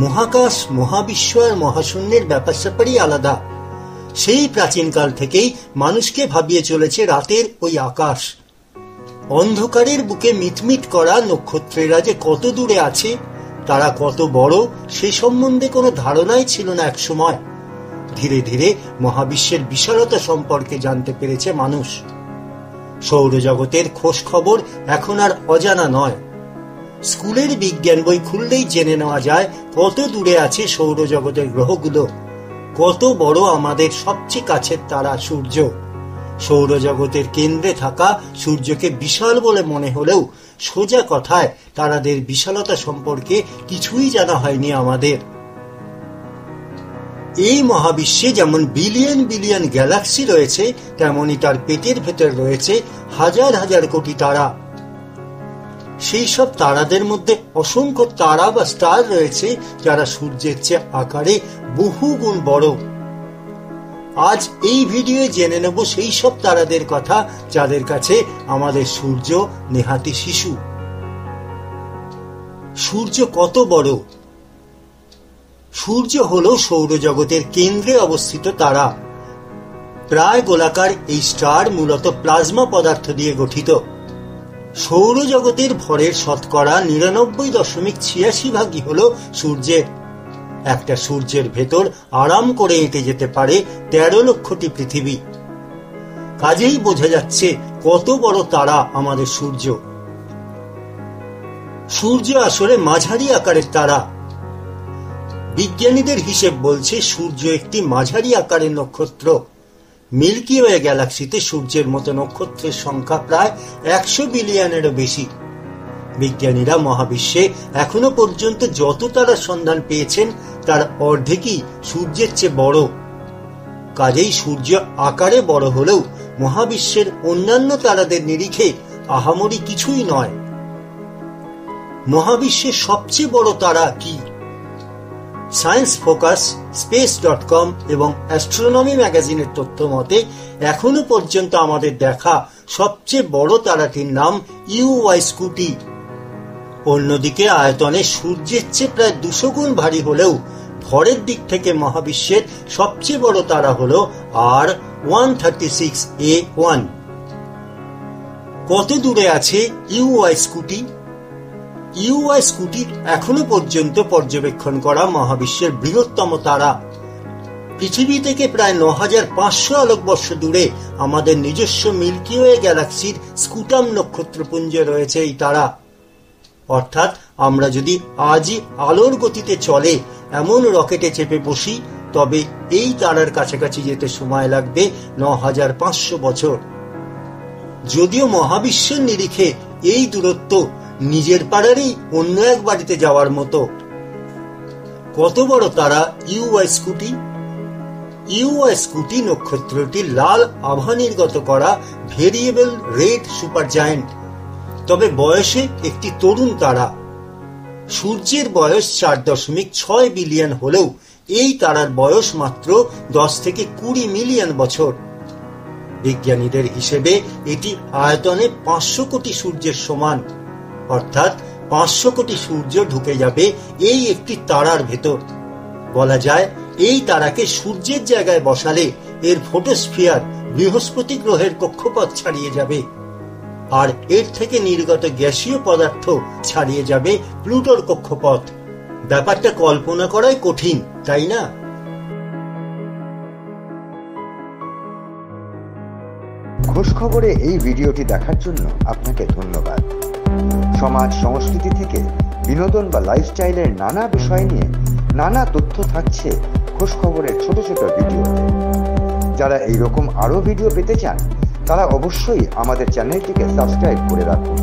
মহাকাশ, মহাবিশ্ব আর মহাশূন্যের ব্যাপার স্যাপারই আলাদা। সেই প্রাচীনকাল থেকেই মানুষকে ভাবিয়ে চলেছে রাতের ওই আকাশ। অন্ধকারের বুকে মিটমিট করা নক্ষত্রেরা যে কত দূরে আছে, তারা কত বড়, সে সম্বন্ধে কোনো ধারণাই ছিল না একসময়। ধীরে ধীরে মহাবিশ্বের বিশালতা সম্পর্কে জানতে পেরেছে মানুষ। সৌরজগতের খোঁজ খবর এখন আর অজানা নয়। স্কুলের বিজ্ঞান বই খুললেই জেনে নেওয়া যায় কত দূরে আছে সৌরজগতের গ্রহগুলো, কত বড় আমাদের সবচেয়ে কাছের তারা সূর্য। সৌরজগতের কেন্দ্রে থাকা সূর্যকে বিশাল বলে মনে হলেও সোজা কথায় তারাদের বিশালতা সম্পর্কে কিছুই জানা হয়নি আমাদের। এই মহাবিশ্বে যেমন বিলিয়ন বিলিয়ন গ্যালাক্সি রয়েছে, তেমনি তার পেটের ভেতর রয়েছে হাজার হাজার কোটি তারা। সেই সব তারাদের মধ্যে অসংখ্য তারা বা স্টার রয়েছে যারা সূর্যের চেয়ে আকারে বহু গুণ বড়। আজ এই ভিডিওয়ে জেনে নেব সেই সব তারাদের কথা যাদের কাছে আমাদের সূর্য নেহাতি শিশু। সূর্য কত বড়? সূর্য হলো সৌরজগতের কেন্দ্রে অবস্থিত তারা। প্রায় গোলাকার এই স্টার মূলত প্লাজমা পদার্থ দিয়ে গঠিত। সৌরজগতের ভরের শতকরা 99.86% হলো সূর্যের। একটা সূর্যের ভেতর আরাম করে এঁটে যেতে পারে 13 লক্ষটি পৃথিবী। কাজেই বোঝা যাচ্ছে কত বড় তারা আমাদের সূর্য। সূর্য আসলে মাঝারি আকারের তারা। বিজ্ঞানীদের হিসেব বলছে সূর্য একটি মাঝারি আকারের নক্ষত্র। মিল্কি ওয়ে গ্যালাক্সিতে সূর্যের মতো নক্ষত্রের সংখ্যা প্রায় 100 বিলিয়নেরও বেশি। বিজ্ঞানীরা মহাবিশ্বে এখনো পর্যন্ত যত তারার সন্ধান পেয়েছেন তার অর্ধেকই সূর্যের চেয়ে বড়। কাজেই সূর্য আকারে বড় হলেও মহাবিশ্বের অন্যান্য তারাদের নিরিখে আহামরি কিছুই নয়। মহাবিশ্বের সবচেয়ে বড় তারা কি? সায়েন্স ফোকাস, স্পেস.com এবং অ্যাস্ট্রোনমি ম্যাগাজিনের তথ্য মতে এখনো পর্যন্ত আমাদের দেখা সবচেয়ে বড় তারাটির নাম ইউওয়াই স্কুটি। অন্যদিকে আয়তনে সূর্যের চেয়ে প্রায় 200 গুণ ভারী হলেও ভরের দিক থেকে মহাবিশ্বের সবচেয়ে বড় তারা হল R136a1। কত দূরে আছে ইউওয়াই স্কুটি? ইউওয়াই স্কুটি এখনো পর্যন্ত পর্যবেক্ষণ করা মহাবিশ্বের বৃহত্তম তারা। পৃথিবী থেকে প্রায় 9500 আলোকবর্ষ দূরে আমাদের নিজস্ব মিল্কি ওয়ে গ্যালাক্সির স্কুটাম নক্ষত্রপুঞ্জে রয়েছে এই তারা। অর্থাৎ আমরা যদি আজই আলোর গতিতে চলে এমন রকেটে চেপে বসি, তবে এই তারার কাছাকাছি যেতে সময় লাগবে 9500 বছর। যদিও মহাবিশ্বের নিরিখে এই দূরত্ব নিজের পাড়ারই অন্য এক বাড়িতে যাওয়ার মতো। কত বড় তারা ইউওয়াই স্কুটি? ইউওয়াই স্কুটি নক্ষত্রটি লাল আভা নির্গত করা ভেরিয়েবল রেড সুপারজায়ান্ট, তবে বয়সে একটি তরুণ তারা। সূর্যের বয়স 4.6 বিলিয়ন হলেও এই তারার বয়স মাত্র 10 থেকে 20 মিলিয়ন বছর। বিজ্ঞানীদের হিসেবে এটি আয়তনে 500 কোটি সূর্যের সমান। অর্থাৎ 500 কোটি সূর্য ঢুকে যাবে এই একটি তারার ভেতর। বলা যায় এই তারাকে সূর্যের জায়গায় বসালে এর ফোটোস্ফিয়ার বৃহস্পতি গ্রহের কক্ষপথ ছাড়িয়ে যাবে, আর এর থেকে নির্গত গ্যাসীয় পদার্থ ছাড়িয়ে যাবে প্লুটোর কক্ষপথ। ব্যাপারটা কল্পনা করাই কঠিন, তাই না? খোঁজ খবরে এই ভিডিওটি দেখার জন্য আপনাকে ধন্যবাদ। সমাজ সংস্কৃতি থেকে বিনোদন বা লাইফস্টাইলের নানা বিষয় নিয়ে নানা তথ্য থাকছে খোঁজ খবরের ছোট ছোট ভিডিওতে। যারা এইরকম আরো ভিডিও পেতে চান তারা অবশ্যই আমাদের চ্যানেলটিকে সাবস্ক্রাইব করে রাখুন।